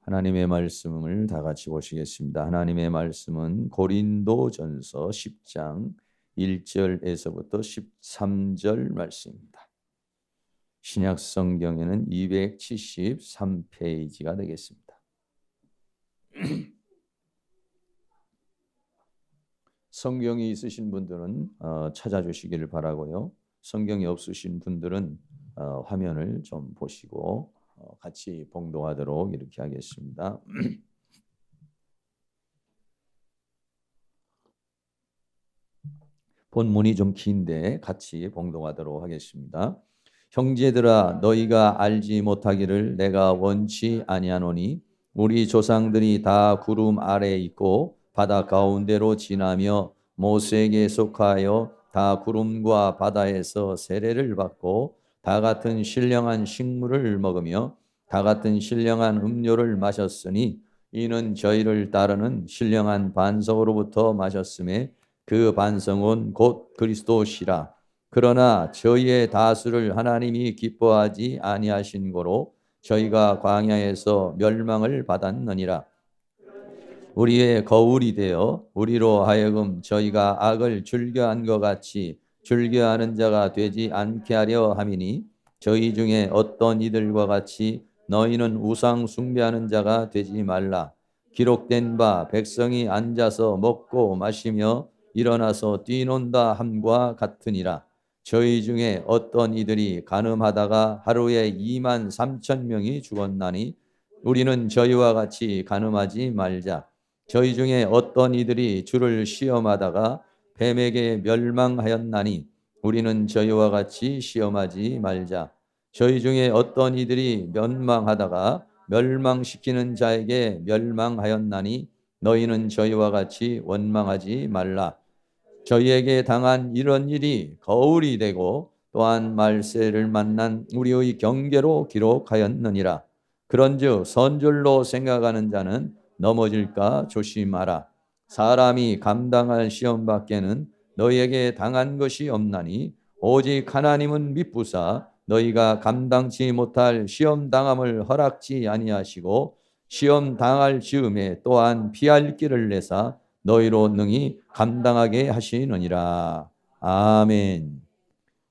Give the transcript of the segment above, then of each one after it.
하나님의 말씀을 다 같이 보시겠습니다. 하나님의 말씀은 고린도전서 10장 1절에서부터 13절 말씀입니다. 신약 성경에는 273페이지가 되겠습니다. 성경이 있으신 분들은 찾아주시기를 바라고요. 성경이 없으신 분들은 화면을 좀 보시고 같이 봉독하도록 이렇게 하겠습니다. 본문이 좀 긴데 같이 봉독하도록 하겠습니다. 형제들아 너희가 알지 못하기를 내가 원치 아니하노니 우리 조상들이 다 구름 아래에 있고 바다 가운데로 지나며 모세에게 속하여 다 구름과 바다에서 세례를 받고 다 같은 신령한 식물을 먹으며 다 같은 신령한 음료를 마셨으니 이는 저희를 따르는 신령한 반석으로부터 마셨음에 그 반성은 곧 그리스도시라. 그러나 저희의 다수를 하나님이 기뻐하지 아니하신 고로 저희가 광야에서 멸망을 받았느니라. 우리의 거울이 되어 우리로 하여금 저희가 악을 즐겨한 것 같이 즐겨하는 자가 되지 않게 하려 함이니 저희 중에 어떤 이들과 같이 너희는 우상 숭배하는 자가 되지 말라. 기록된 바 백성이 앉아서 먹고 마시며 일어나서 뛰논다 함과 같으니라. 저희 중에 어떤 이들이 간음하다가 하루에 2만 3천 명이 죽었나니 우리는 저희와 같이 간음하지 말자. 저희 중에 어떤 이들이 주를 시험하다가 뱀에게 멸망하였나니 우리는 저희와 같이 시험하지 말자. 저희 중에 어떤 이들이 멸망하다가 멸망시키는 자에게 멸망하였나니 너희는 저희와 같이 원망하지 말라. 저희에게 당한 이런 일이 거울이 되고 또한 말세를 만난 우리의 경계로 기록하였느니라. 그런즉 선줄로 생각하는 자는 넘어질까 조심하라. 사람이 감당할 시험 밖에는 너희에게 당한 것이 없나니 오직 하나님은 미쁘사 너희가 감당치 못할 시험 당함을 허락지 아니하시고 시험 당할 즈음에 또한 피할 길을 내사 너희로 능히 감당하게 하시느니라. 아멘.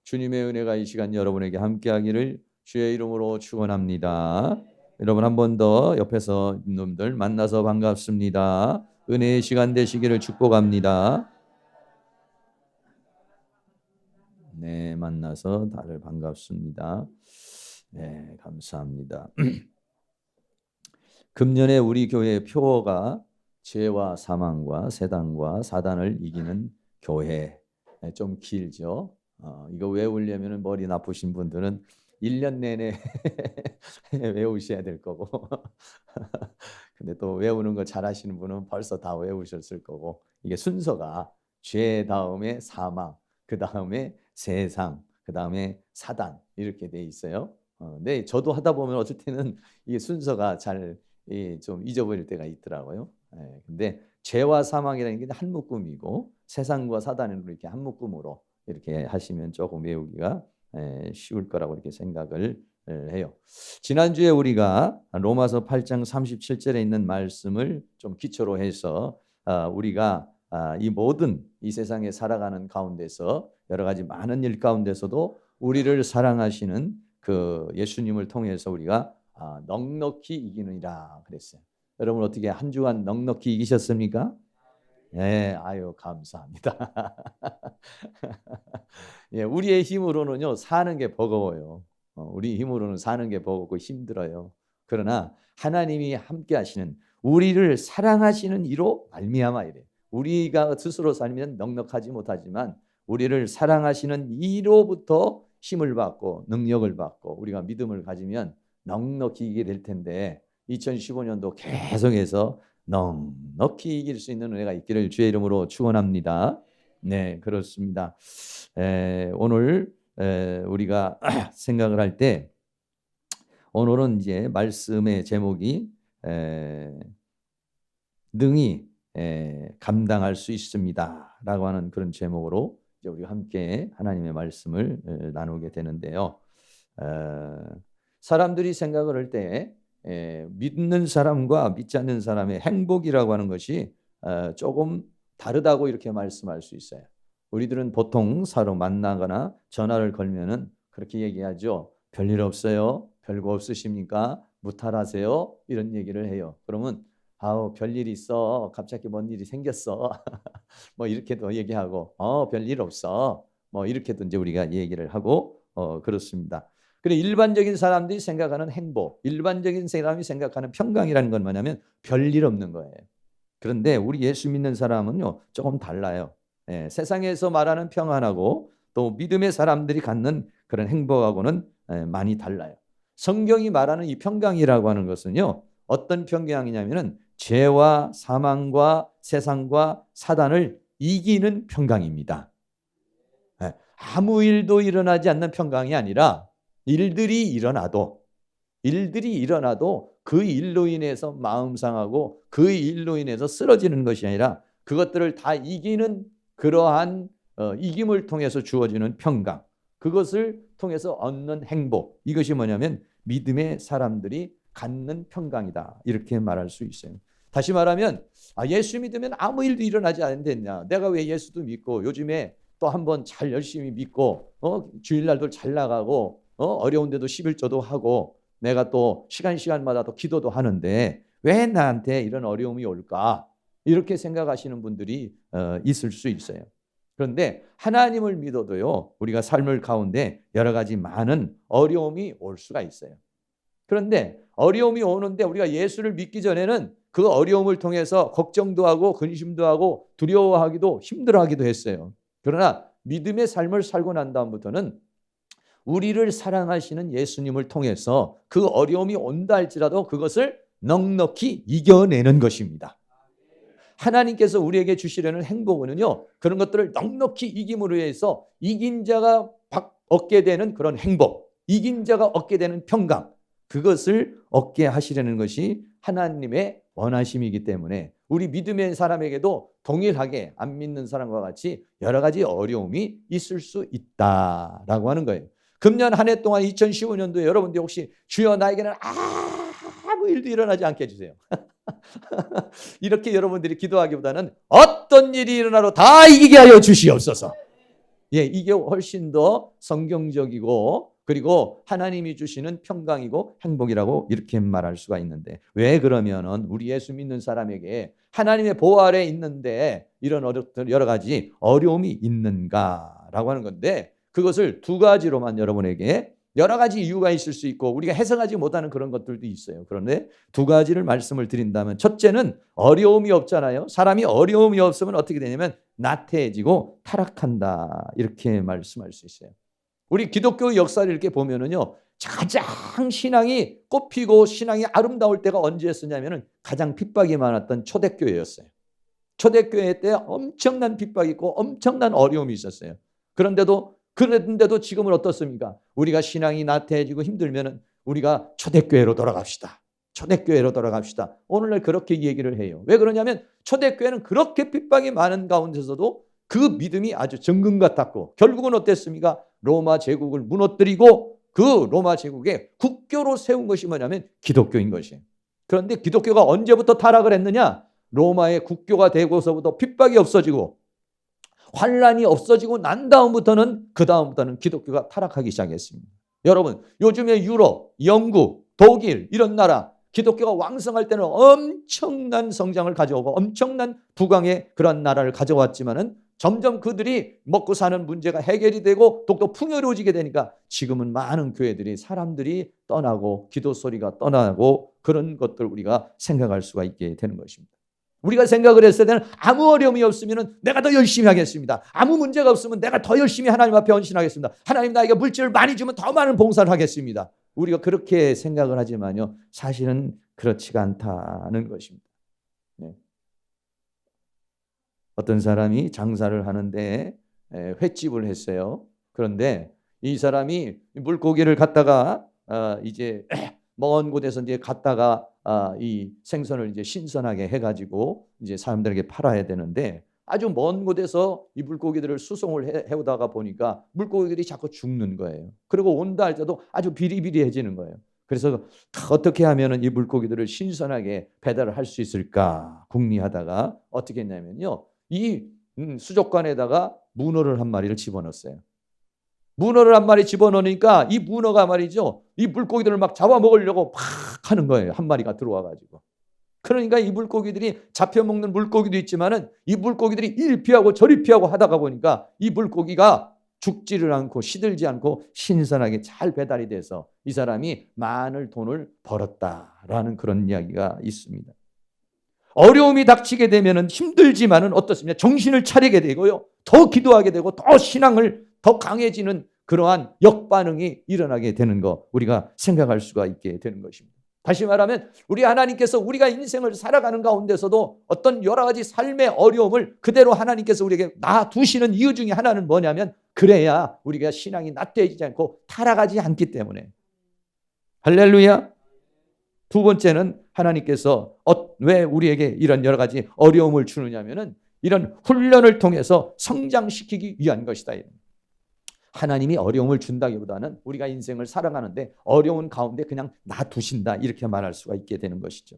주님의 은혜가 이 시간 여러분에게 함께하기를 주의 이름으로 축원합니다. 여러분 한 번 더 옆에서 놈들 만나서 반갑습니다. 은혜의 시간 되시기를 축복합니다. 네, 만나서 다들 반갑습니다. 네, 감사합니다. 금년에 우리 교회의 표어가 죄와 사망과 세상과 사단을 이기는 교회. 좀 길죠. 이거 외우려면 머리 나쁘신 분들은 1년 내내 외우셔야 될 거고 근데 또 외우는 거 잘하시는 분은 벌써 다 외우셨을 거고 이게 순서가 죄 다음에 사망, 그 다음에 세상, 그 다음에 사단 이렇게 돼 있어요. 근데 저도 하다 보면 어쩔 때는 이게 순서가 잘 좀 잊어버릴 때가 있더라고요. 근데 죄와 사망이라는 게 한 묶음이고 세상과 사단은 이렇게 한 묶음으로 이렇게 하시면 조금 외우기가 쉬울 거라고 이렇게 생각을 해요. 지난주에 우리가 로마서 8장 37절에 있는 말씀을 좀 기초로 해서 우리가 이 모든 이 세상에 살아가는 가운데서 여러 가지 많은 일 가운데서도 우리를 사랑하시는 그 예수님을 통해서 우리가 넉넉히 이기느니라 그랬어요. 여러분 어떻게 한 주간 넉넉히 이기셨습니까? 네, 아유 감사합니다. 예, 우리의 힘으로는요 사는 게 버거워요. 우리 힘으로는 사는 게 버겁고 힘들어요. 그러나 하나님이 함께하시는 우리를 사랑하시는 이로 말미암아 이래. 우리가 스스로 살면 넉넉하지 못하지만 우리를 사랑하시는 이로부터 힘을 받고 능력을 받고 우리가 믿음을 가지면 넉넉히 이기게 될 텐데 2015년도 계속해서 넉넉히 이길 수 있는 은혜가 있기를 주의 이름으로 축원합니다. 네, 그렇습니다. 오늘 우리가 생각을 할 때 오늘은 이제 말씀의 제목이 능히 감당할 수 있습니다라고 하는 그런 제목으로 이제 우리 함께 하나님의 말씀을 나누게 되는데요. 사람들이 생각을 할 때 믿는 사람과 믿지 않는 사람의 행복이라고 하는 것이 조금 다르다고 이렇게 말씀할 수 있어요. 우리들은 보통 서로 만나거나 전화를 걸면은 그렇게 얘기하죠. 별일 없어요? 별거 없으십니까? 무탈하세요? 이런 얘기를 해요. 그러면 아우 별일 있어. 갑자기 뭔 일이 생겼어. 뭐 이렇게도 얘기하고 별일 없어. 뭐 이렇게도 이제 우리가 얘기를 하고 그렇습니다. 그리고 일반적인 사람들이 생각하는 행복, 일반적인 사람이 생각하는 평강이라는 건 뭐냐면 별일 없는 거예요. 그런데 우리 예수 믿는 사람은요 조금 달라요. 세상에서 말하는 평안하고 또 믿음의 사람들이 갖는 그런 행복하고는 많이 달라요. 성경이 말하는 이 평강이라고 하는 것은요 어떤 평강이냐면은 죄와 사망과 세상과 사단을 이기는 평강입니다. 아무 일도 일어나지 않는 평강이 아니라 일들이 일어나도 그 일로 인해서 마음 상하고 그 일로 인해서 쓰러지는 것이 아니라 그것들을 다 이기는 그러한 이김을 통해서 주어지는 평강, 그것을 통해서 얻는 행복, 이것이 뭐냐면 믿음의 사람들이 갖는 평강이다 이렇게 말할 수 있어요. 다시 말하면 예수 믿으면 아무 일도 일어나지 않는댔냐, 내가 왜 예수도 믿고 요즘에 또 한번 잘 열심히 믿고 주일날도 잘 나가고 어려운데도 11조도 하고 내가 또 시간마다 또 기도도 하는데 왜 나한테 이런 어려움이 올까, 이렇게 생각하시는 분들이 있을 수 있어요. 그런데 하나님을 믿어도요 우리가 삶을 가운데 여러 가지 많은 어려움이 올 수가 있어요. 그런데 어려움이 오는데 우리가 예수를 믿기 전에는 그 어려움을 통해서 걱정도 하고 근심도 하고 두려워하기도 힘들어하기도 했어요. 그러나 믿음의 삶을 살고 난 다음부터는 우리를 사랑하시는 예수님을 통해서 그 어려움이 온다 할지라도 그것을 넉넉히 이겨내는 것입니다. 하나님께서 우리에게 주시려는 행복은요 그런 것들을 넉넉히 이김으로 해서 이긴 자가 얻게 되는 그런 행복, 이긴 자가 얻게 되는 평강, 그것을 얻게 하시려는 것이 하나님의 원하심이기 때문에 우리 믿음의 사람에게도 동일하게 안 믿는 사람과 같이 여러 가지 어려움이 있을 수 있다라고 하는 거예요. 금년 한 해 동안 2015년도에 여러분들 혹시 주여 나에게는 아무 일도 일어나지 않게 해주세요. 이렇게 여러분들이 기도하기보다는 어떤 일이 일어나도 다 이기게 하여 주시옵소서. 이게 훨씬 더 성경적이고 그리고 하나님이 주시는 평강이고 행복이라고 이렇게 말할 수가 있는데, 왜 그러면은 우리 예수 믿는 사람에게 하나님의 보호 아래 있는데 이런 여러 가지 어려움이 있는가라고 하는 건데, 그것을 두 가지로만 여러분에게 여러 가지 이유가 있을 수 있고 우리가 해석하지 못하는 그런 것들도 있어요. 그런데 두 가지를 말씀을 드린다면, 첫째는 어려움이 없잖아요. 사람이 어려움이 없으면 어떻게 되냐면 나태해지고 타락한다 이렇게 말씀할 수 있어요. 우리 기독교 역사를 이렇게 보면은요 가장 신앙이 꽃피고 신앙이 아름다울 때가 언제였었냐면은 가장 핍박이 많았던 초대교회였어요. 초대교회 때 엄청난 핍박이 있고 엄청난 어려움이 있었어요. 그런데도 지금은 어떻습니까? 우리가 신앙이 나태해지고 힘들면은 우리가 초대교회로 돌아갑시다. 초대교회로 돌아갑시다. 오늘날 그렇게 얘기를 해요. 왜 그러냐면 초대교회는 그렇게 핍박이 많은 가운데서도 그 믿음이 아주 정금 같았고 결국은 어땠습니까? 로마 제국을 무너뜨리고 그 로마 제국의 국교로 세운 것이 뭐냐면 기독교인 것이에요. 그런데 기독교가 언제부터 타락을 했느냐? 로마의 국교가 되고서부터 핍박이 없어지고 환란이 없어지고 난 다음부터는 기독교가 타락하기 시작했습니다. 여러분 요즘에 유럽, 영국, 독일 이런 나라 기독교가 왕성할 때는 엄청난 성장을 가져오고 엄청난 부강의 그런 나라를 가져왔지만은 점점 그들이 먹고 사는 문제가 해결이 되고 또 풍요로워지게 되니까 지금은 많은 교회들이 사람들이 떠나고 기도 소리가 떠나고 그런 것들 우리가 생각할 수가 있게 되는 것입니다. 우리가 생각을 했을 때는 아무 어려움이 없으면 내가 더 열심히 하겠습니다. 아무 문제가 없으면 내가 더 열심히 하나님 앞에 헌신하겠습니다. 하나님 나에게 물질을 많이 주면 더 많은 봉사를 하겠습니다. 우리가 그렇게 생각을 하지만요 사실은 그렇지가 않다는 것입니다. 어떤 사람이 장사를 하는데 횟집을 했어요. 그런데 이 사람이 물고기를 갖다가 이제 먼 곳에서 이제 갖다가 이 생선을 이제 신선하게 해가지고 이제 사람들에게 팔아야 되는데 아주 먼 곳에서 이 물고기들을 수송을 해오다가 보니까 물고기들이 자꾸 죽는 거예요. 그리고 온다 할 때도 아주 비리비리해지는 거예요. 그래서 어떻게 하면 이 물고기들을 신선하게 배달을 할 수 있을까 궁리하다가 어떻게 했냐면요. 이 수족관에다가 문어를 한 마리를 집어넣었어요. 문어를 한 마리 집어넣으니까 이 문어가 말이죠. 이 물고기들을 막 잡아먹으려고 막 하는 거예요. 한 마리가 들어와가지고. 그러니까 이 물고기들이 잡혀먹는 물고기도 있지만은 이 물고기들이 이리 피하고 저리 피하고 하다가 보니까 이 물고기가 죽지를 않고 시들지 않고 신선하게 잘 배달이 돼서 이 사람이 많은 돈을 벌었다라는 그런 이야기가 있습니다. 어려움이 닥치게 되면은 힘들지만은 어떻습니까? 정신을 차리게 되고요. 더 기도하게 되고 더 신앙을 더 강해지는 그러한 역반응이 일어나게 되는 거 우리가 생각할 수가 있게 되는 것입니다. 다시 말하면 우리 하나님께서 우리가 인생을 살아가는 가운데서도 어떤 여러 가지 삶의 어려움을 그대로 하나님께서 우리에게 놔두시는 이유 중에 하나는 뭐냐면 그래야 우리가 신앙이 나태해지지 않고 타락하지 않기 때문에. 할렐루야. 두 번째는 하나님께서 왜 우리에게 이런 여러 가지 어려움을 주느냐면은 이런 훈련을 통해서 성장시키기 위한 것이다. 하나님이 어려움을 준다기보다는 우리가 인생을 살아가는데 어려운 가운데 그냥 놔두신다 이렇게 말할 수가 있게 되는 것이죠.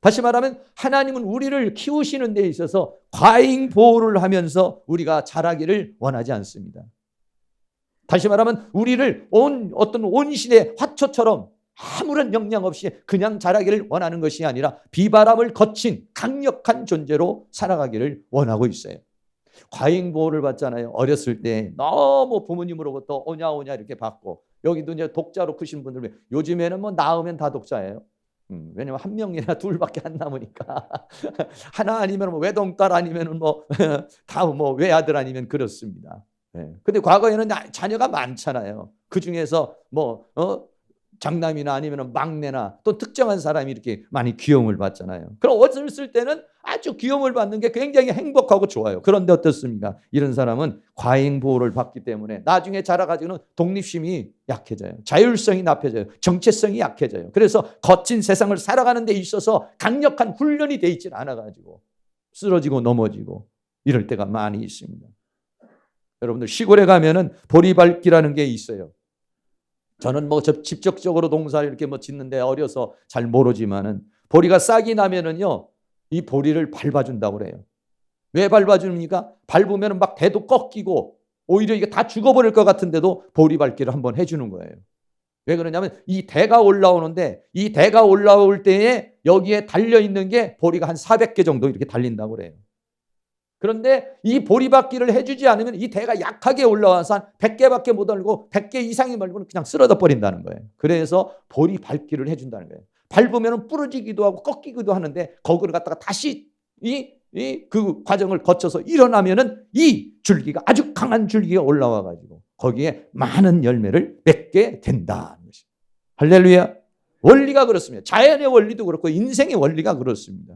다시 말하면 하나님은 우리를 키우시는 데 있어서 과잉 보호를 하면서 우리가 자라기를 원하지 않습니다. 다시 말하면 우리를 어떤 온실의 화초처럼 아무런 영향 없이 그냥 자라기를 원하는 것이 아니라 비바람을 거친 강력한 존재로 살아가기를 원하고 있어요. 과잉 보호를 받잖아요. 어렸을 때 너무 부모님으로부터 오냐 이렇게 받고 여기도 이제 독자로 크신 분들 요즘에는 뭐 낳으면 다 독자예요. 왜냐면 한 명이나 둘밖에 안 남으니까 하나 아니면 뭐 외동딸 아니면 뭐 다 뭐 외아들 아니면 그렇습니다. 근데 과거에는 자녀가 많잖아요. 그 중에서 뭐 장남이나 아니면 막내나 또 특정한 사람이 이렇게 많이 귀여움을 받잖아요. 그럼 어렸을 때는 아주 귀여움을 받는 게 굉장히 행복하고 좋아요. 그런데 어떻습니까? 이런 사람은 과잉 보호를 받기 때문에 나중에 자라가지고는 독립심이 약해져요. 자율성이 나빠져요. 정체성이 약해져요. 그래서 거친 세상을 살아가는 데 있어서 강력한 훈련이 돼 있질 않아가지고 쓰러지고 넘어지고 이럴 때가 많이 있습니다. 여러분들 시골에 가면은 보리밟기라는 게 있어요. 저는 뭐 직접적으로 농사를 이렇게 뭐 짓는데 어려서 잘 모르지만은 보리가 싹이 나면은요 이 보리를 밟아준다고 그래요. 왜 밟아줍니까? 밟으면 막 대도 꺾이고 오히려 이게 다 죽어버릴 것 같은데도 보리밟기를 한번 해주는 거예요. 왜 그러냐면 이 대가 올라오는데 이 대가 올라올 때에 여기에 달려있는 게 보리가 한 400개 정도 이렇게 달린다고 그래요. 그런데 이 보리밟기를 해주지 않으면 이 대가 약하게 올라와서 한 100개밖에 못 올리고 100개 이상이 말고는 그냥 쓰러져 버린다는 거예요. 그래서 보리밟기를 해준다는 거예요. 밟으면 부러지기도 하고 꺾이기도 하는데 거기를 갖다가 다시 그 과정을 거쳐서 일어나면은 이 줄기가 아주 강한 줄기가 올라와 가지고 거기에 많은 열매를 맺게 된다는 것입니다. 할렐루야. 원리가 그렇습니다. 자연의 원리도 그렇고 인생의 원리가 그렇습니다.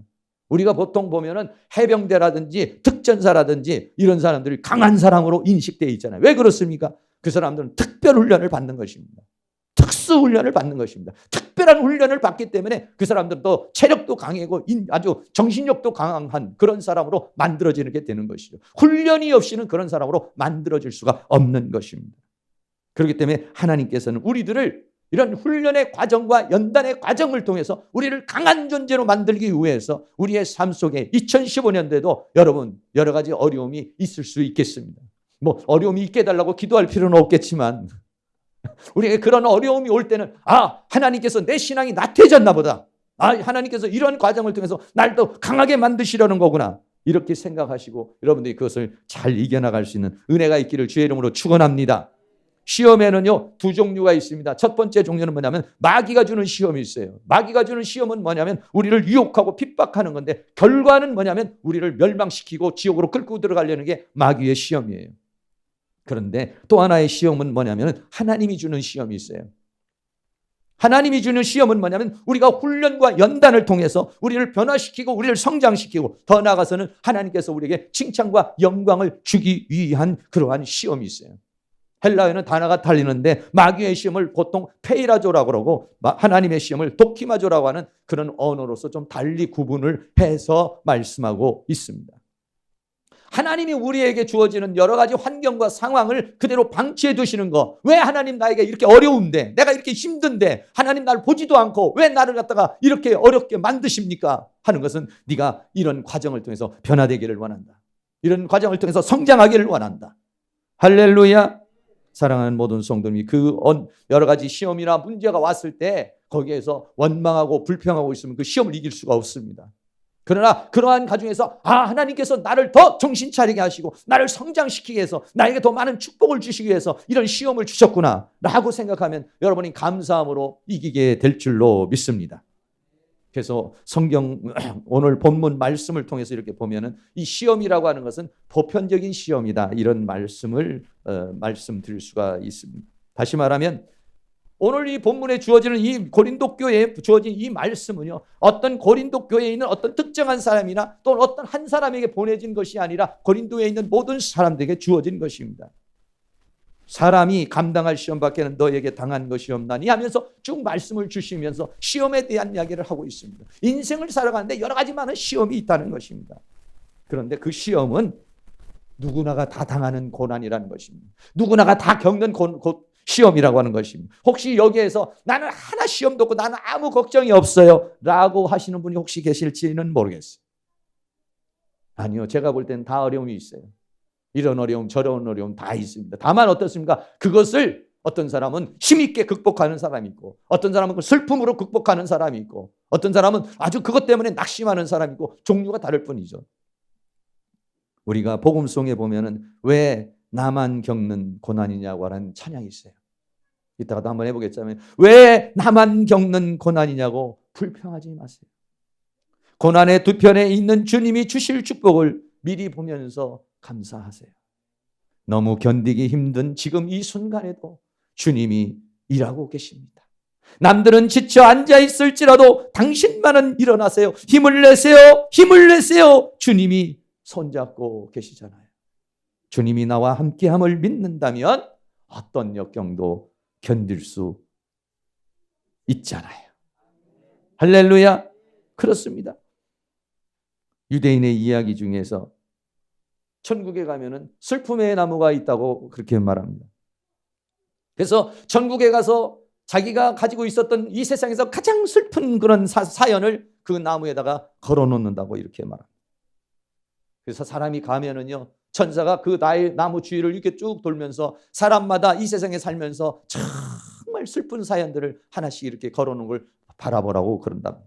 우리가 보통 보면은 해병대라든지 특전사라든지 이런 사람들이 강한 사람으로 인식되어 있잖아요. 왜 그렇습니까? 그 사람들은 특별 훈련을 받는 것입니다. 특수 훈련을 받는 것입니다. 특별한 훈련을 받기 때문에 그 사람들도 체력도 강하고 아주 정신력도 강한 그런 사람으로 만들어지게 되는 것이죠. 훈련이 없이는 그런 사람으로 만들어질 수가 없는 것입니다. 그렇기 때문에 하나님께서는 우리들을 이런 훈련의 과정과 연단의 과정을 통해서 우리를 강한 존재로 만들기 위해서 우리의 삶 속에 2015년도에도 여러분 여러 가지 어려움이 있을 수 있겠습니다. 뭐 어려움이 있게 해달라고 기도할 필요는 없겠지만 우리에게 그런 어려움이 올 때는 하나님께서 내 신앙이 나태해졌나 보다. 하나님께서 이런 과정을 통해서 날 더 강하게 만드시려는 거구나. 이렇게 생각하시고 여러분들이 그것을 잘 이겨나갈 수 있는 은혜가 있기를 주의 이름으로 축원합니다. 시험에는요 두 종류가 있습니다. 첫 번째 종류는 뭐냐면 마귀가 주는 시험이 있어요. 마귀가 주는 시험은 뭐냐면 우리를 유혹하고 핍박하는 건데 결과는 뭐냐면 우리를 멸망시키고 지옥으로 끌고 들어가려는 게 마귀의 시험이에요. 그런데 또 하나의 시험은 뭐냐면 하나님이 주는 시험이 있어요. 하나님이 주는 시험은 뭐냐면 우리가 훈련과 연단을 통해서 우리를 변화시키고 우리를 성장시키고 더 나아가서는 하나님께서 우리에게 칭찬과 영광을 주기 위한 그러한 시험이 있어요. 헬라어에는 단어가 달리는데 마귀의 시험을 보통 페이라조라고 그러고 하나님의 시험을 도키마조라고 하는 그런 언어로서 좀 달리 구분을 해서 말씀하고 있습니다. 하나님이 우리에게 주어지는 여러 가지 환경과 상황을 그대로 방치해 두시는 거, 왜 하나님 나에게 이렇게 어려운데, 내가 이렇게 힘든데 하나님 나를 보지도 않고 왜 나를 갖다가 이렇게 어렵게 만드십니까? 하는 것은 네가 이런 과정을 통해서 변화되기를 원한다. 이런 과정을 통해서 성장하기를 원한다. 할렐루야. 사랑하는 모든 성도님이 그 여러 가지 시험이나 문제가 왔을 때 거기에서 원망하고 불평하고 있으면 그 시험을 이길 수가 없습니다. 그러나 그러한 가중에서 하나님께서 나를 더 정신 차리게 하시고 나를 성장시키게 해서 나에게 더 많은 축복을 주시기 위해서 이런 시험을 주셨구나 라고 생각하면 여러분이 감사함으로 이기게 될 줄로 믿습니다. 그래서 성경 오늘 본문 말씀을 통해서 이렇게 보면은 이 시험이라고 하는 것은 보편적인 시험이다, 이런 말씀을 말씀드릴 수가 있습니다. 다시 말하면 오늘 이 본문에 주어지는 이 고린도 교회에 주어진 이 말씀은요, 어떤 고린도 교회에 있는 어떤 특정한 사람이나 또는 어떤 한 사람에게 보내진 것이 아니라 고린도에 있는 모든 사람들에게 주어진 것입니다. 사람이 감당할 시험밖에는 너에게 당한 것이 없나니 하면서 쭉 말씀을 주시면서 시험에 대한 이야기를 하고 있습니다. 인생을 살아가는데 여러 가지 많은 시험이 있다는 것입니다. 그런데 그 시험은 누구나가 다 당하는 고난이라는 것입니다. 누구나가 다 겪는 시험이라고 하는 것입니다. 혹시 여기에서 나는 하나 시험도 없고 나는 아무 걱정이 없어요 라고 하시는 분이 혹시 계실지는 모르겠어요. 아니요, 제가 볼 때는 다 어려움이 있어요. 이런 어려움 저런 어려움 다 있습니다. 다만 어떻습니까? 그것을 어떤 사람은 힘있게 극복하는 사람이 있고, 어떤 사람은 슬픔으로 극복하는 사람이 있고, 어떤 사람은 아주 그것 때문에 낙심하는 사람이 있고, 종류가 다를 뿐이죠. 우리가 복음송에 보면은 왜 나만 겪는 고난이냐고 하는 찬양이 있어요. 이따가도 한번 해보겠자면, 왜 나만 겪는 고난이냐고 불평하지 마세요. 고난의 두 편에 있는 주님이 주실 축복을 미리 보면서 감사하세요. 너무 견디기 힘든 지금 이 순간에도 주님이 일하고 계십니다. 남들은 지쳐 앉아 있을지라도 당신만은 일어나세요. 힘을 내세요. 힘을 내세요. 주님이 손잡고 계시잖아요. 주님이 나와 함께함을 믿는다면 어떤 역경도 견딜 수 있잖아요. 할렐루야. 그렇습니다. 유대인의 이야기 중에서 천국에 가면은 슬픔의 나무가 있다고 그렇게 말합니다. 그래서 천국에 가서 자기가 가지고 있었던 이 세상에서 가장 슬픈 그런 사연을 그 나무에다가 걸어놓는다고 이렇게 말합니다. 그래서 사람이 가면은요, 천사가 그 나무 주위를 이렇게 쭉 돌면서 사람마다 이 세상에 살면서 정말 슬픈 사연들을 하나씩 이렇게 걸어놓은 걸 바라보라고 그런다.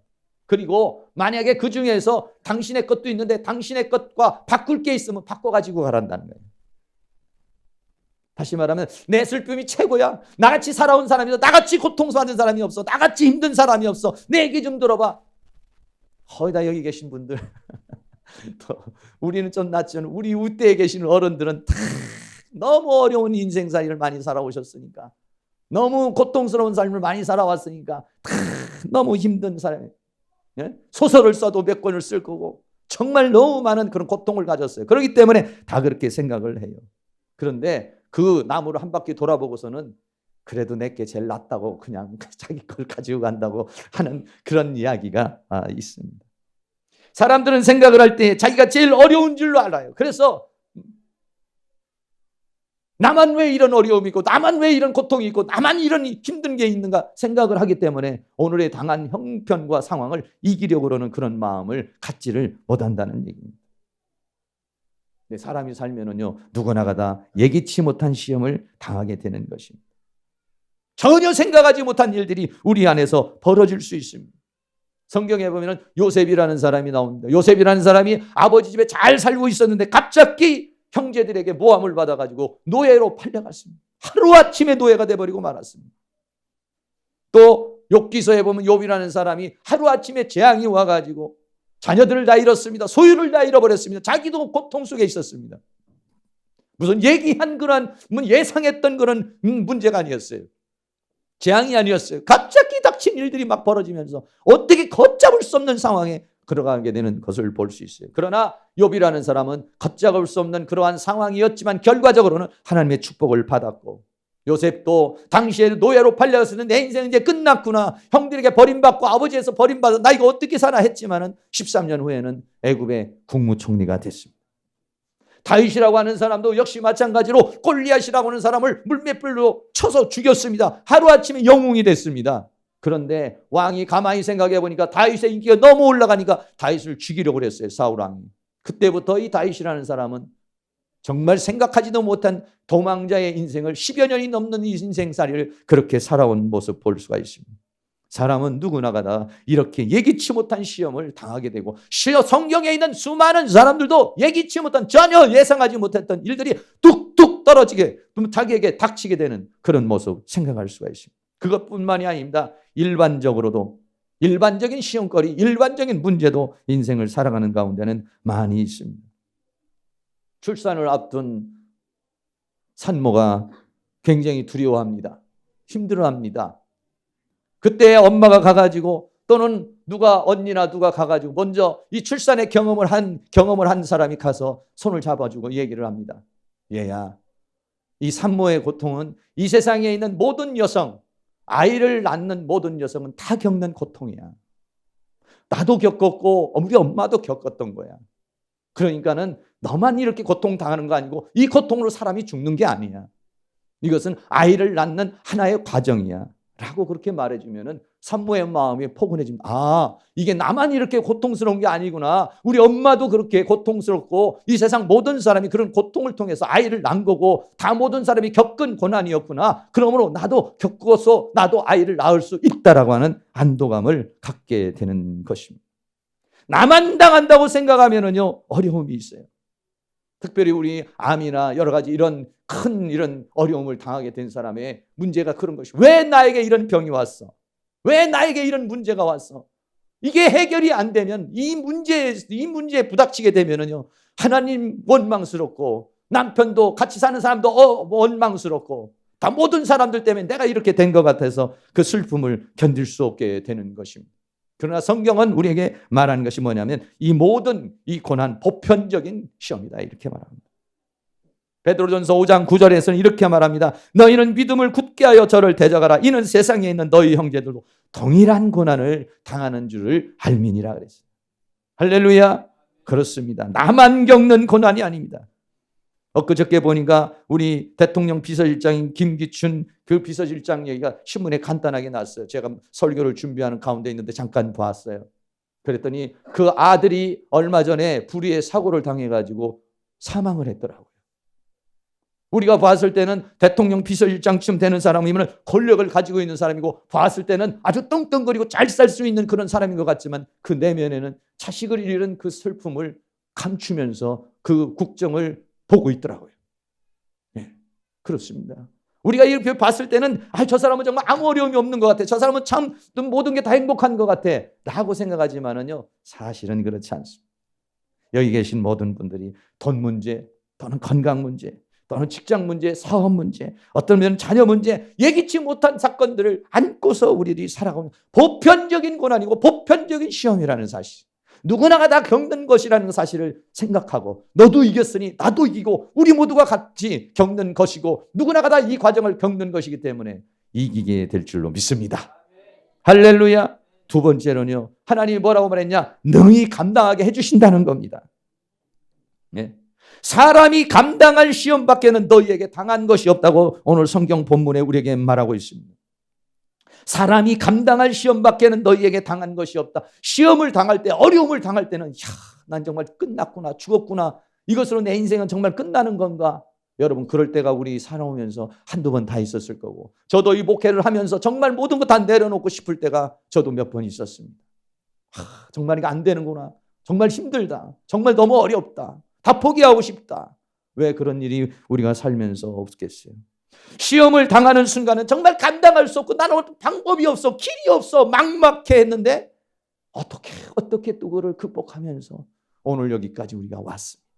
그리고 만약에 그 중에서 당신의 것도 있는데 당신의 것과 바꿀 게 있으면 바꿔가지고 가란다는 거예요. 다시 말하면 내 슬픔이 최고야. 나같이 살아온 사람이 없어. 나같이 고통받는 사람이 없어. 나같이 힘든 사람이 없어. 내 얘기 좀 들어봐. 거의 다 여기 계신 분들 우리는 좀 낫지만 우리 우대에 계시는 어른들은 다 너무 어려운 인생살이를 많이 살아오셨으니까, 너무 고통스러운 삶을 많이 살아왔으니까 다 너무 힘든 사람이에요. 소설을 써도 몇 권을 쓸 거고 정말 너무 많은 그런 고통을 가졌어요. 그렇기 때문에 다 그렇게 생각을 해요. 그런데 그 나무를 한 바퀴 돌아보고서는 그래도 내게 제일 낫다고 그냥 자기 걸 가지고 간다고 하는 그런 이야기가 있습니다. 사람들은 생각을 할 때 자기가 제일 어려운 줄로 알아요. 그래서 나만 왜 이런 어려움이 있고 나만 왜 이런 고통이 있고 나만 이런 힘든 게 있는가 생각을 하기 때문에 오늘의 당한 형편과 상황을 이기려고 하는 그런 마음을 갖지를 못한다는 얘기입니다. 사람이 살면은요, 누구나가 다 예기치 못한 시험을 당하게 되는 것입니다. 전혀 생각하지 못한 일들이 우리 안에서 벌어질 수 있습니다. 성경에 보면 요셉이라는 사람이 나옵니다. 요셉이라는 사람이 아버지 집에 잘 살고 있었는데 갑자기 형제들에게 모함을 받아가지고 노예로 팔려갔습니다. 하루아침에 노예가 돼버리고 말았습니다. 또 욥기서에 보면 욥이라는 사람이 하루아침에 재앙이 와가지고 자녀들을 다 잃었습니다. 소유를 다 잃어버렸습니다. 자기도 고통 속에 있었습니다. 무슨 얘기한 그런 예상했던 그런 문제가 아니었어요. 재앙이 아니었어요. 갑자기 닥친 일들이 막 벌어지면서 어떻게 걷잡을 수 없는 상황에 들어가게 되는 것을 볼 수 있어요. 그러나 욥이라는 사람은 걷잡을 수 없는 그러한 상황이었지만 결과적으로는 하나님의 축복을 받았고, 요셉도 당시에 노예로 팔려갔었는데 내 인생은 이제 끝났구나, 형들에게 버림받고 아버지에서 버림받아 나 이거 어떻게 사나 했지만은 13년 후에는 애굽의 국무총리가 됐습니다. 다윗이라고 하는 사람도 역시 마찬가지로 골리앗이라고 하는 사람을 물맷불로 쳐서 죽였습니다. 하루아침에 영웅이 됐습니다. 그런데 왕이 가만히 생각해 보니까 다윗의 인기가 너무 올라가니까 다윗을 죽이려고 그랬어요. 사울 왕이. 그때부터 이 다윗이라는 사람은 정말 생각하지도 못한 도망자의 인생을 10여 년이 넘는 인생살이를 그렇게 살아온 모습 볼 수가 있습니다. 사람은 누구나가 다 이렇게 예기치 못한 시험을 당하게 되고 성경에 있는 수많은 사람들도 예기치 못한 전혀 예상하지 못했던 일들이 뚝뚝 떨어지게 자기에게 닥치게 되는 그런 모습 생각할 수가 있습니다. 그것뿐만이 아닙니다. 일반적으로도 일반적인 시험거리, 일반적인 문제도 인생을 살아가는 가운데는 많이 있습니다. 출산을 앞둔 산모가 굉장히 두려워합니다. 힘들어합니다. 그때 엄마가 가가지고 또는 누가 언니나 누가 가가지고 먼저 이 출산의 경험을 한 사람이 가서 손을 잡아주고 얘기를 합니다. 얘야, 이 산모의 고통은 이 세상에 있는 모든 여성, 아이를 낳는 모든 여성은 다 겪는 고통이야. 나도 겪었고 우리 엄마도 겪었던 거야. 그러니까는 너만 이렇게 고통당하는 거 아니고 이 고통으로 사람이 죽는 게 아니야. 이것은 아이를 낳는 하나의 과정이야. 라고 그렇게 말해주면은 산모의 마음이 포근해집니다. 아, 이게 나만 이렇게 고통스러운 게 아니구나. 우리 엄마도 그렇게 고통스럽고 이 세상 모든 사람이 그런 고통을 통해서 아이를 낳은 거고 다 모든 사람이 겪은 고난이었구나. 그러므로 나도 겪어서 나도 아이를 낳을 수 있다라고 하는 안도감을 갖게 되는 것입니다. 나만 당한다고 생각하면은요, 어려움이 있어요. 특별히 우리 암이나 여러 가지 이런 이런 어려움을 당하게 된 사람의 문제가 그런 것이 왜 나에게 이런 병이 왔어? 왜 나에게 이런 문제가 왔어? 이게 해결이 안 되면 이 문제에 부닥치게 되면은요, 하나님 원망스럽고 남편도 같이 사는 사람도 원망스럽고 다 모든 사람들 때문에 내가 이렇게 된 것 같아서 그 슬픔을 견딜 수 없게 되는 것입니다. 그러나 성경은 우리에게 말하는 것이 뭐냐면 이 모든 이 고난 보편적인 시험이다 이렇게 말합니다. 베드로전서 5장 9절에서는 이렇게 말합니다. 너희는 믿음을 굳게 하여 저를 대적하라. 이는 세상에 있는 너희 형제들도 동일한 고난을 당하는 줄을 알미니라 그랬어요. 할렐루야. 그렇습니다. 나만 겪는 고난이 아닙니다. 엊그저께 보니까 우리 대통령 비서실장인 김기춘 그 비서실장 얘기가 신문에 간단하게 났어요. 제가 설교를 준비하는 가운데 있는데 잠깐 봤어요. 그랬더니 그 아들이 얼마 전에 불의의 사고를 당해가지고 사망을 했더라고요. 우리가 봤을 때는 대통령 비서실장쯤 되는 사람이면 권력을 가지고 있는 사람이고 봤을 때는 아주 떵떵거리고 잘 살 수 있는 그런 사람인 것 같지만 그 내면에는 자식을 잃은 그 슬픔을 감추면서 그 국정을 보고 있더라고요. 네, 그렇습니다. 우리가 이렇게 봤을 때는 저 사람은 정말 아무 어려움이 없는 것 같아. 저 사람은 참 모든 게 다 행복한 것 같아. 라고 생각하지만은요, 사실은 그렇지 않습니다. 여기 계신 모든 분들이 돈 문제 또는 건강 문제 또는 직장 문제, 사업 문제, 어떤 면은 자녀 문제, 예기치 못한 사건들을 안고서 우리들이 살아가는 보편적인 고난이고 보편적인 시험이라는 사실. 누구나가 다 겪는 것이라는 사실을 생각하고 너도 이겼으니 나도 이기고 우리 모두가 같이 겪는 것이고 누구나가 다 이 과정을 겪는 것이기 때문에 이기게 될 줄로 믿습니다. 할렐루야. 두 번째로는요, 하나님이 뭐라고 말했냐? 능히 감당하게 해주신다는 겁니다. 네. 사람이 감당할 시험밖에는 너희에게 당한 것이 없다고 오늘 성경 본문에 우리에게 말하고 있습니다. 사람이 감당할 시험밖에는 너희에게 당한 것이 없다. 시험을 당할 때, 어려움을 당할 때는 난 정말 끝났구나, 죽었구나, 이것으로 내 인생은 정말 끝나는 건가? 여러분, 그럴 때가 우리 살아오면서 한두 번 다 있었을 거고, 저도 이 목회를 하면서 정말 모든 거 다 내려놓고 싶을 때가 저도 몇 번 있었습니다. 정말 이거 안 되는구나, 정말 힘들다, 정말 너무 어렵다, 다 포기하고 싶다. 왜 그런 일이 우리가 살면서 없겠어요? 시험을 당하는 순간은 정말 감당할 수 없고 나는 방법이 없어, 길이 없어, 막막해 했는데 어떻게 또 그걸 극복하면서 오늘 여기까지 우리가 왔습니다.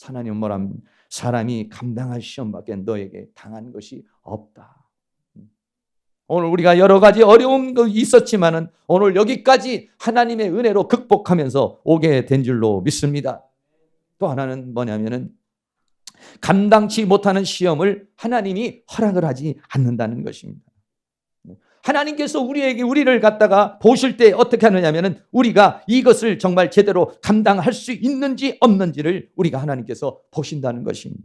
하나님은 뭐라면 사람이 감당할 시험밖에 너에게 당한 것이 없다. 오늘 우리가 여러 가지 어려움도 있었지만은 오늘 여기까지 하나님의 은혜로 극복하면서 오게 된 줄로 믿습니다. 또 하나는 뭐냐면은 감당치 못하는 시험을 하나님이 허락을 하지 않는다는 것입니다. 하나님께서 우리를 갖다가 보실 때 어떻게 하느냐면은 우리가 이것을 정말 제대로 감당할 수 있는지 없는지를 우리가 하나님께서 보신다는 것입니다.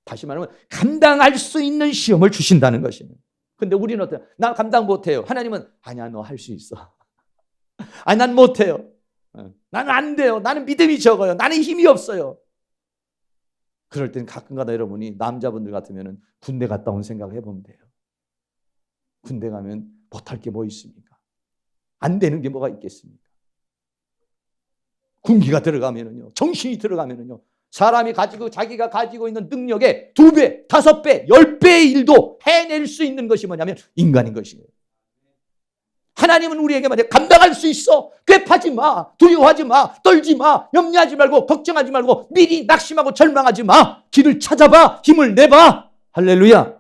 다시 말하면 감당할 수 있는 시험을 주신다는 것입니다. 근데 우리는 어때요? 나 감당 못해요. 하나님은 아니야, 너 할 수 있어. 아니, 난 못해요. 나는 안 돼요. 나는 믿음이 적어요. 나는 힘이 없어요. 그럴 땐 가끔가다 여러분이 남자분들 같으면 군대 갔다 온 생각을 해보면 돼요. 군대 가면 못할 게 뭐 있습니까? 안 되는 게 뭐가 있겠습니까? 군기가 들어가면은요, 정신이 들어가면은요, 사람이 자기가 가지고 있는 능력의 2배, 5배, 10배의 일도 해낼 수 있는 것이 뭐냐면 인간인 것이에요. 하나님은 우리에게 말해 감당할 수 있어. 꾀파지 마. 두려워하지 마. 떨지 마. 염려하지 말고 걱정하지 말고 미리 낙심하고 절망하지 마. 길을 찾아봐. 힘을 내봐. 할렐루야.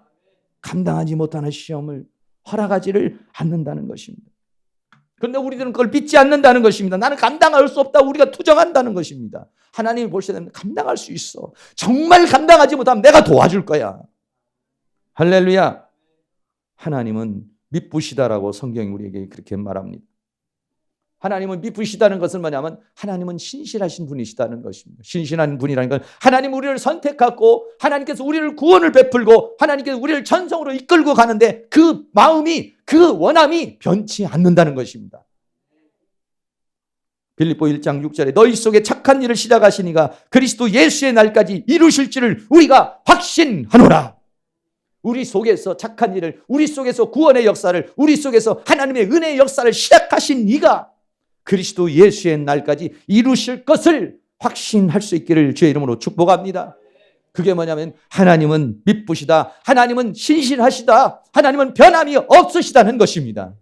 감당하지 못하는 시험을 허락하지를 않는다는 것입니다. 그런데 우리들은 그걸 믿지 않는다는 것입니다. 나는 감당할 수 없다. 우리가 투정한다는 것입니다. 하나님이 보실 때는 감당할 수 있어. 정말 감당하지 못하면 내가 도와줄 거야. 할렐루야. 하나님은 미쁘시다라고 성경이 우리에게 그렇게 말합니다. 하나님은 미쁘시다는 것은 뭐냐면 하나님은 신실하신 분이시다는 것입니다. 신실한 분이라는 건 하나님 우리를 선택하고 하나님께서 우리를 구원을 베풀고 하나님께서 우리를 전성으로 이끌고 가는데 그 마음이 그 원함이 변치 않는다는 것입니다. 빌립보 1장 6절에 너희 속에 착한 일을 시작하시니가 그리스도 예수의 날까지 이루실 줄을 우리가 확신하노라. 우리 속에서 착한 일을, 우리 속에서 구원의 역사를, 우리 속에서 하나님의 은혜의 역사를 시작하신 이가 그리스도 예수의 날까지 이루실 것을 확신할 수 있기를 주의 이름으로 축복합니다. 그게 뭐냐면 하나님은 미쁘시다. 하나님은 신실하시다. 하나님은 변함이 없으시다는 것입니다.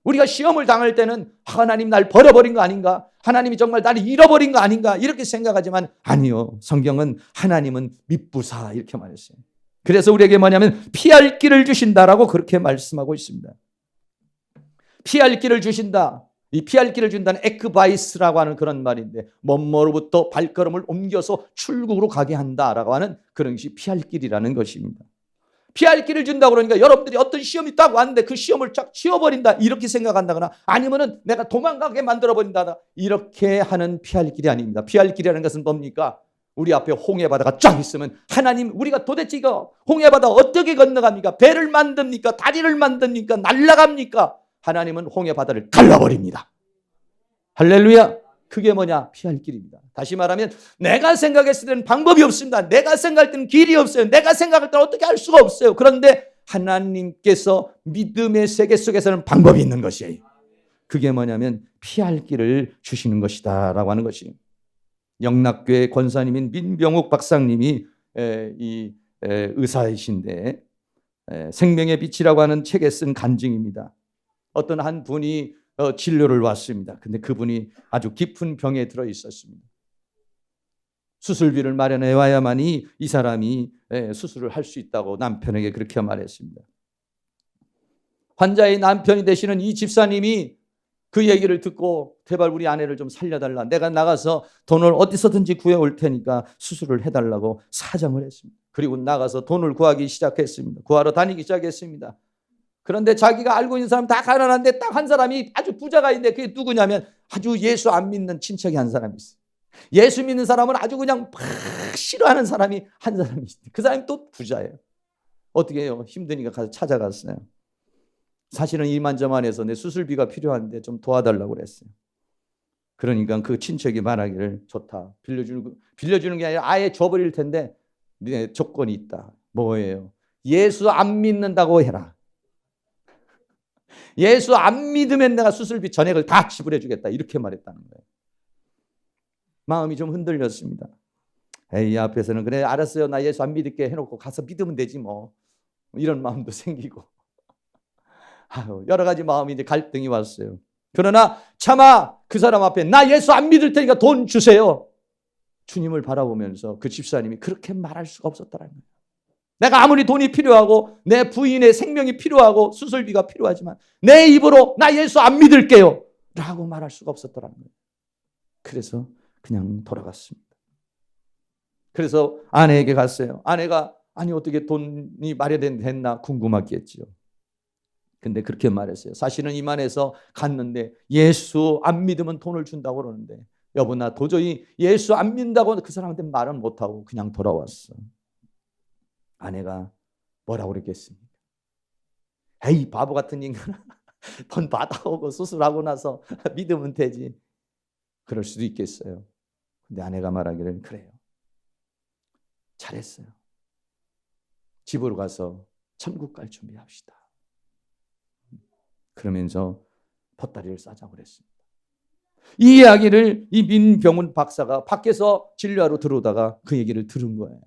우리가 시험을 당할 때는 하나님 날 버려버린 거 아닌가? 하나님이 정말 나를 잃어버린 거 아닌가? 이렇게 생각하지만 아니요. 성경은 하나님은 미쁘사 이렇게 말했어요. 그래서 우리에게 뭐냐면 피할 길을 주신다라고 그렇게 말씀하고 있습니다. 피할 길을 주신다. 이 피할 길을 준다는 에크바이스라고 하는 그런 말인데 먼머로부터 발걸음을 옮겨서 출국으로 가게 한다라고 하는 그런 것이 피할 길이라는 것입니다. 피할 길을 준다고 그러니까 여러분들이 어떤 시험이 딱 왔는데 그 시험을 쫙 치워버린다 이렇게 생각한다거나 아니면은 내가 도망가게 만들어버린다 이렇게 하는 피할 길이 아닙니다. 피할 길이라는 것은 뭡니까? 우리 앞에 홍해바다가 쫙 있으면 하나님 우리가 도대체 이거 홍해바다 어떻게 건너갑니까? 배를 만듭니까? 다리를 만듭니까? 날아갑니까? 하나님은 홍해바다를 갈라버립니다. 할렐루야. 그게 뭐냐? 피할 길입니다. 다시 말하면 내가 생각했을 때는 방법이 없습니다. 내가 생각할 때는 길이 없어요. 내가 생각할 때는 어떻게 할 수가 없어요. 그런데 하나님께서 믿음의 세계 속에서는 방법이 있는 것이에요. 그게 뭐냐면 피할 길을 주시는 것이다 라고 하는 것이 영락교회 권사님인 민병욱 박사님이 의사이신데 생명의 빛이라고 하는 책에 쓴 간증입니다. 어떤 한 분이 진료를 왔습니다. 근데 그분이 아주 깊은 병에 들어 있었습니다. 수술비를 마련해 와야만이 이 사람이 수술을 할 수 있다고 남편에게 그렇게 말했습니다. 환자의 남편이 되시는 이 집사님이 그 얘기를 듣고 제발 우리 아내를 좀 살려달라. 내가 나가서 돈을 어디서든지 구해올 테니까 수술을 해달라고 사정을 했습니다. 그리고 나가서 돈을 구하기 시작했습니다. 구하러 다니기 시작했습니다. 그런데 자기가 알고 있는 사람 다 가난한데 딱 한 사람이 아주 부자가 있는데 그게 누구냐면 아주 예수 안 믿는 친척이 한 사람이 있어요. 예수 믿는 사람은 아주 그냥 막 싫어하는 사람이 한 사람이 있어요. 그 사람이 또 부자예요. 어떻게 해요? 힘드니까 가서 찾아갔어요. 사실은 이만저만해서 내 수술비가 필요한데 좀 도와달라고 그랬어요. 그러니까 그 친척이 말하기를 좋다. 빌려주는 게 아니라 아예 줘버릴 텐데 네 조건이 있다. 뭐예요? 예수 안 믿는다고 해라. 예수 안 믿으면 내가 수술비 전액을 다 지불해 주겠다. 이렇게 말했다는 거예요. 마음이 좀 흔들렸습니다. 에이 앞에서는 그래 알았어요. 나 예수 안 믿을게 해놓고 가서 믿으면 되지 뭐. 이런 마음도 생기고 여러 가지 마음이 이제 갈등이 왔어요. 그러나 차마 그 사람 앞에 나 예수 안 믿을 테니까 돈 주세요. 주님을 바라보면서 그 집사님이 그렇게 말할 수가 없었더라는 거예요. 내가 아무리 돈이 필요하고 내 부인의 생명이 필요하고 수술비가 필요하지만 내 입으로 나 예수 안 믿을게요 라고 말할 수가 없었더라는 거예요. 그래서 그냥 돌아갔습니다. 그래서 아내에게 갔어요. 아내가 아니 어떻게 돈이 마련됐나 궁금하겠지요. 근데 그렇게 말했어요. 사실은 이만해서 갔는데 예수 안 믿으면 돈을 준다고 그러는데 여보 나 도저히 예수 안 믿는다고 그 사람한테 말은 못하고 그냥 돌아왔어. 아내가 뭐라고 그랬겠습니까? 에이 바보 같은 인간아. 돈 받아오고 수술하고 나서 믿으면 되지. 그럴 수도 있겠어요. 근데 아내가 말하기를 그래요. 잘했어요. 집으로 가서 천국 갈 준비합시다. 그러면서 보따리를 싸자고 그랬습니다. 이 이야기를 이 민병훈 박사가 밖에서 진료하러 들어오다가 그 얘기를 들은 거예요.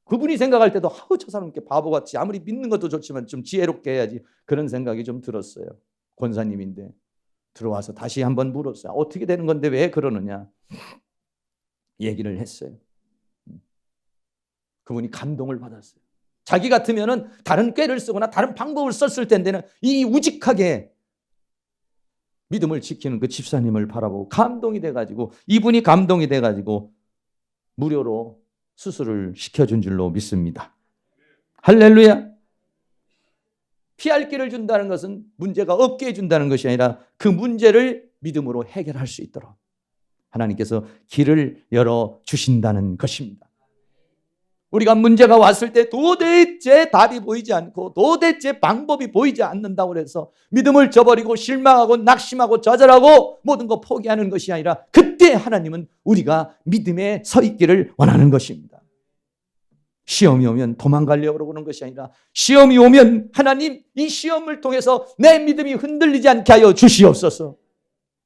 그분이 생각할 때도 저 사람 이렇게 바보같이 아무리 믿는 것도 좋지만 좀 지혜롭게 해야지 그런 생각이 좀 들었어요. 권사님인데 들어와서 다시 한번 물었어요. 어떻게 되는 건데 왜 그러느냐 얘기를 했어요. 그분이 감동을 받았어요. 자기 같으면은 다른 꾀를 쓰거나 다른 방법을 썼을 텐데는 이 우직하게 믿음을 지키는 그 집사님을 바라보고 감동이 돼가지고 이분이 감동이 돼가지고 무료로 수술을 시켜준 줄로 믿습니다. 할렐루야. 피할 길을 준다는 것은 문제가 없게 해준다는 것이 아니라 그 문제를 믿음으로 해결할 수 있도록 하나님께서 길을 열어주신다는 것입니다. 우리가 문제가 왔을 때 도대체 답이 보이지 않고 도대체 방법이 보이지 않는다고 해서 믿음을 저버리고 실망하고 낙심하고 좌절하고 모든 거 포기하는 것이 아니라 그때 하나님은 우리가 믿음에 서 있기를 원하는 것입니다. 시험이 오면 도망가려고 그러는 것이 아니라 시험이 오면 하나님 이 시험을 통해서 내 믿음이 흔들리지 않게 하여 주시옵소서.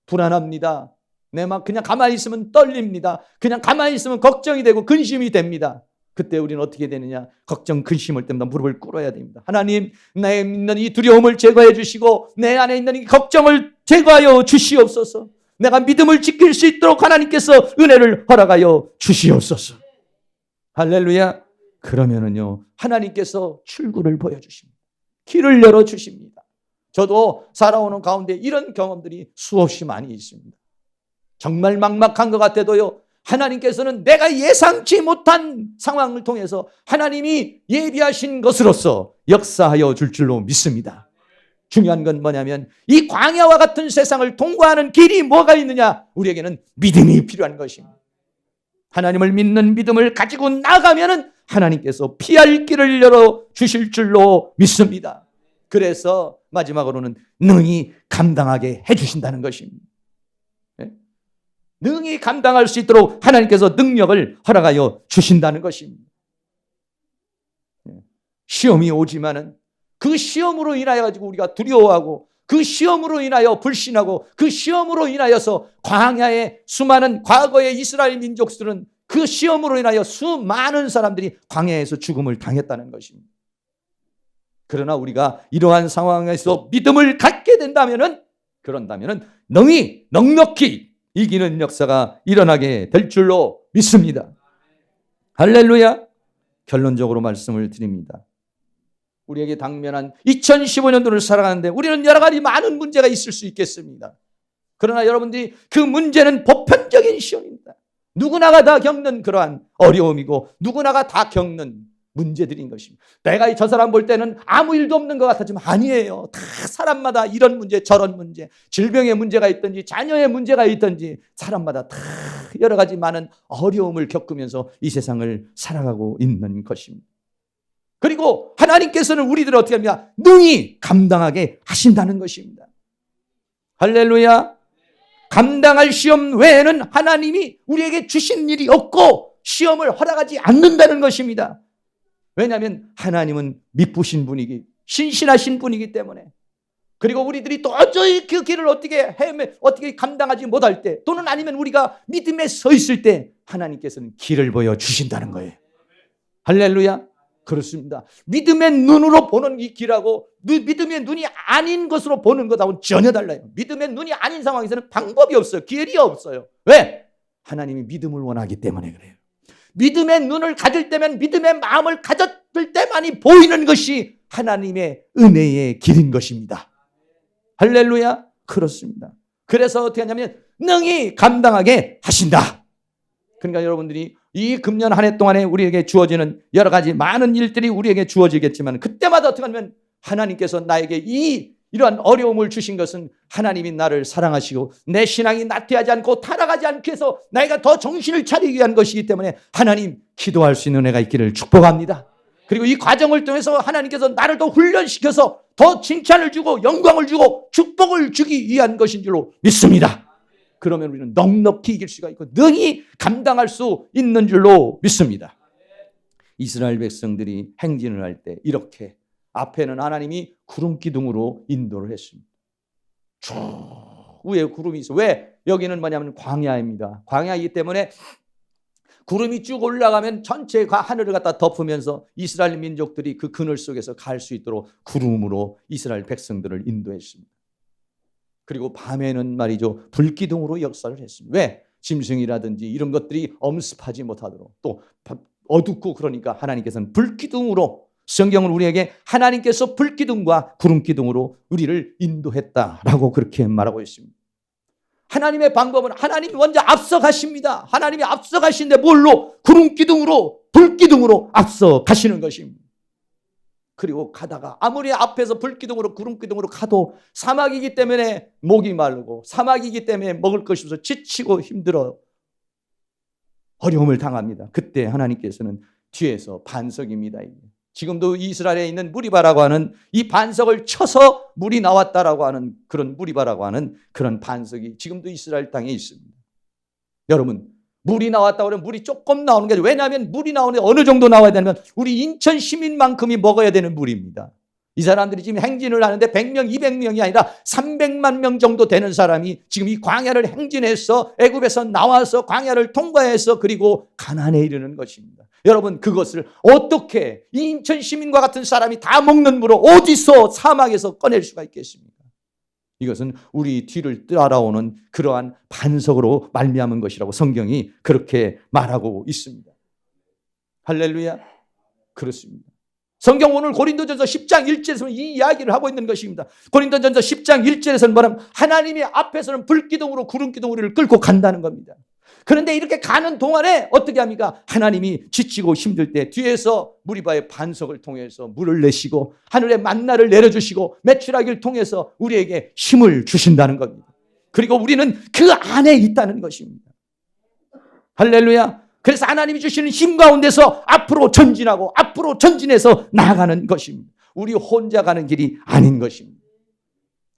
불안합니다. 내 막 그냥 가만히 있으면 떨립니다. 그냥 가만히 있으면 걱정이 되고 근심이 됩니다. 그때 우리는 어떻게 되느냐? 걱정, 근심을 때마다 무릎을 꿇어야 됩니다. 하나님, 내 있는 이 두려움을 제거해 주시고 내 안에 있는 이 걱정을 제거하여 주시옵소서. 내가 믿음을 지킬 수 있도록 하나님께서 은혜를 허락하여 주시옵소서. 할렐루야. 그러면은요, 하나님께서 출구를 보여주십니다. 길을 열어주십니다. 저도 살아오는 가운데 이런 경험들이 수없이 많이 있습니다. 정말 막막한 것 같아도요, 하나님께서는 내가 예상치 못한 상황을 통해서 하나님이 예비하신 것으로서 역사하여 줄 줄로 믿습니다. 중요한 건 뭐냐면 이 광야와 같은 세상을 통과하는 길이 뭐가 있느냐? 우리에게는 믿음이 필요한 것입니다. 하나님을 믿는 믿음을 가지고 나가면은 하나님께서 피할 길을 열어 주실 줄로 믿습니다. 그래서 마지막으로는 능히 감당하게 해주신다는 것입니다. 능히 감당할 수 있도록 하나님께서 능력을 허락하여 주신다는 것입니다. 시험이 오지만은 그 시험으로 인하여 가지고 우리가 두려워하고 그 시험으로 인하여 불신하고 그 시험으로 인하여서 광야의 수많은 과거의 이스라엘 민족들은 그 시험으로 인하여 수많은 사람들이 광야에서 죽음을 당했다는 것입니다. 그러나 우리가 이러한 상황에서 믿음을 갖게 된다면은 그런다면은 능히 넉넉히 이기는 역사가 일어나게 될 줄로 믿습니다. 할렐루야. 결론적으로 말씀을 드립니다. 우리에게 당면한 2015년도를 살아가는데 우리는 여러 가지 많은 문제가 있을 수 있겠습니다. 그러나 여러분들이 그 문제는 보편적인 시험입니다. 누구나가 다 겪는 그러한 어려움이고 누구나가 다 겪는 문제들인 것입니다. 내가 저 사람 볼 때는 아무 일도 없는 것 같았지만 아니에요. 다 사람마다 이런 문제 저런 문제, 질병의 문제가 있든지 자녀의 문제가 있든지 사람마다 다 여러 가지 많은 어려움을 겪으면서 이 세상을 살아가고 있는 것입니다. 그리고 하나님께서는 우리들을 어떻게 합니까? 능히 감당하게 하신다는 것입니다. 할렐루야. 감당할 시험 외에는 하나님이 우리에게 주신 일이 없고 시험을 허락하지 않는다는 것입니다. 왜냐하면 하나님은 미쁘신 분이기, 신실하신 분이기 때문에. 그리고 우리들이 도저히 그 길을 어떻게 감당하지 못할 때 또는 아니면 우리가 믿음에 서 있을 때 하나님께서는 길을 보여주신다는 거예요. 할렐루야. 그렇습니다. 믿음의 눈으로 보는 이 길하고 믿음의 눈이 아닌 것으로 보는 것하고는 전혀 달라요. 믿음의 눈이 아닌 상황에서는 방법이 없어요. 길이 없어요. 왜? 하나님이 믿음을 원하기 때문에 그래요. 믿음의 눈을 가질 때면 믿음의 마음을 가졌을 때만이 보이는 것이 하나님의 은혜의 길인 것입니다. 할렐루야. 그렇습니다. 그래서 어떻게 하냐면 능히 감당하게 하신다. 그러니까 여러분들이 이 금년 한 해 동안에 우리에게 주어지는 여러 가지 많은 일들이 우리에게 주어지겠지만 그때마다 어떻게 하면 하나님께서 나에게 이러한 어려움을 주신 것은 하나님이 나를 사랑하시고 내 신앙이 나태하지 않고 타락하지 않게 해서 내가 더 정신을 차리기 위한 것이기 때문에 하나님 기도할 수 있는 은혜가 있기를 축복합니다. 그리고 이 과정을 통해서 하나님께서 나를 더 훈련시켜서 더 칭찬을 주고 영광을 주고 축복을 주기 위한 것인 줄로 믿습니다. 그러면 우리는 넉넉히 이길 수가 있고 능히 감당할 수 있는 줄로 믿습니다. 이스라엘 백성들이 행진을 할 때 이렇게 앞에는 하나님이 구름 기둥으로 인도를 했습니다. 쭉 위에 구름이 있어. 왜? 여기는 뭐냐면 광야입니다. 광야이기 때문에 구름이 쭉 올라가면 전체 하늘을 갖다 덮으면서 이스라엘 민족들이 그 그늘 속에서 갈 수 있도록 구름으로 이스라엘 백성들을 인도했습니다. 그리고 밤에는 말이죠, 불기둥으로 역사를 했습니다. 왜? 짐승이라든지 이런 것들이 엄습하지 못하도록, 또 어둡고 그러니까 하나님께서는 불기둥으로, 성경은 우리에게 하나님께서 불기둥과 구름기둥으로 우리를 인도했다라고 그렇게 말하고 있습니다. 하나님의 방법은 하나님이 먼저 앞서 가십니다. 하나님이 앞서 가시는데 뭘로? 구름기둥으로, 불기둥으로 앞서 가시는 것입니다. 그리고 가다가 아무리 앞에서 불기둥으로 구름기둥으로 가도 사막이기 때문에 목이 마르고 사막이기 때문에 먹을 것이 없어서 지치고 힘들어 어려움을 당합니다. 그때 하나님께서는 뒤에서 반석입니다. 지금도 이스라엘에 있는 무리바라고 하는 이 반석을 쳐서 물이 나왔다라고 하는 그런 무리바라고 하는 그런 반석이 지금도 이스라엘 땅에 있습니다. 여러분, 물이 나왔다고 하면 물이 조금 나오는 게 아니라, 왜냐하면 물이 나오는데 어느 정도 나와야 되냐면 우리 인천 시민만큼이 먹어야 되는 물입니다. 이 사람들이 지금 행진을 하는데 100명, 200명이 아니라 300만 명 정도 되는 사람이 지금 이 광야를 행진해서 애굽에서 나와서 광야를 통과해서 그리고 가나안에 이르는 것입니다. 여러분, 그것을 어떻게 이 인천 시민과 같은 사람이 다 먹는 물을 어디서 사막에서 꺼낼 수가 있겠습니까? 이것은 우리 뒤를 따라오는 그러한 반석으로 말미암은 것이라고 성경이 그렇게 말하고 있습니다. 할렐루야. 그렇습니다. 성경 오늘 고린도전서 10장 1절에서 이 이야기를 하고 있는 것입니다. 고린도전서 10장 1절에서는 뭐냐면 하나님의 앞에서는 불기둥으로 구름기둥으로 우리를 끌고 간다는 겁니다. 그런데 이렇게 가는 동안에 어떻게 합니까? 하나님이 지치고 힘들 때 뒤에서 무리바의 반석을 통해서 물을 내시고 하늘의 만나를 내려주시고 메추라기를 통해서 우리에게 힘을 주신다는 겁니다. 그리고 우리는 그 안에 있다는 것입니다. 할렐루야. 그래서 하나님이 주시는 힘 가운데서 앞으로 전진하고 앞으로 전진해서 나아가는 것입니다. 우리 혼자 가는 길이 아닌 것입니다.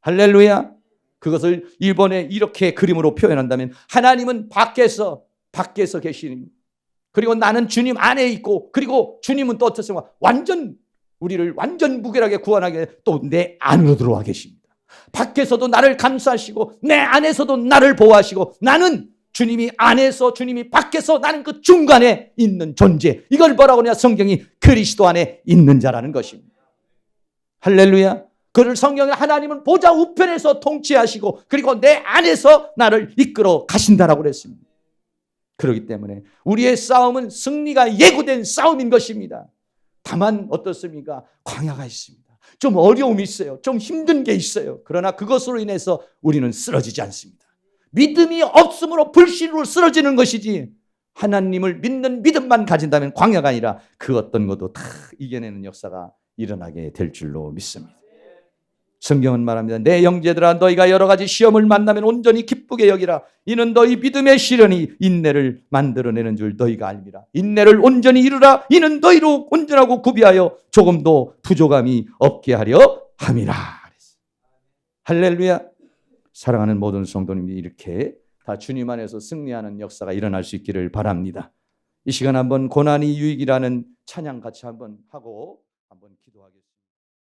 할렐루야. 그것을 일본에 이렇게 그림으로 표현한다면 하나님은 밖에서 계시는, 그리고 나는 주님 안에 있고, 그리고 주님은 또 어떻습니까? 우리를 완전 무결하게 구원하게 또 내 안으로 들어와 계십니다. 밖에서도 나를 감싸시고 내 안에서도 나를 보호하시고 나는 주님이 안에서 주님이 밖에서 나는 그 중간에 있는 존재. 이걸 뭐라고 하냐? 성경이 그리스도 안에 있는 자라는 것입니다. 할렐루야. 그를 성경에 하나님은 보좌 우편에서 통치하시고 그리고 내 안에서 나를 이끌어 가신다라고 그랬습니다. 그렇기 때문에 우리의 싸움은 승리가 예고된 싸움인 것입니다. 다만 어떻습니까? 광야가 있습니다. 좀 어려움이 있어요. 좀 힘든 게 있어요. 그러나 그것으로 인해서 우리는 쓰러지지 않습니다. 믿음이 없으므로 불신으로 쓰러지는 것이지, 하나님을 믿는 믿음만 가진다면 광야가 아니라 그 어떤 것도 다 이겨내는 역사가 일어나게 될 줄로 믿습니다. 성경은 말합니다. 내 형제들아, 너희가 여러 가지 시험을 만나면 온전히 기쁘게 여기라. 이는 너희 믿음의 시련이 인내를 만들어내는 줄 너희가 알미라. 인내를 온전히 이루라. 이는 너희로 온전하고 구비하여 조금도 부족함이 없게 하려 함이라. 할렐루야. 사랑하는 모든 성도님들이 이렇게 다 주님 안에서 승리하는 역사가 일어날 수 있기를 바랍니다. 이 시간 한번 고난이 유익이라는 찬양 같이 한번 하고 한번 기도하겠습니다.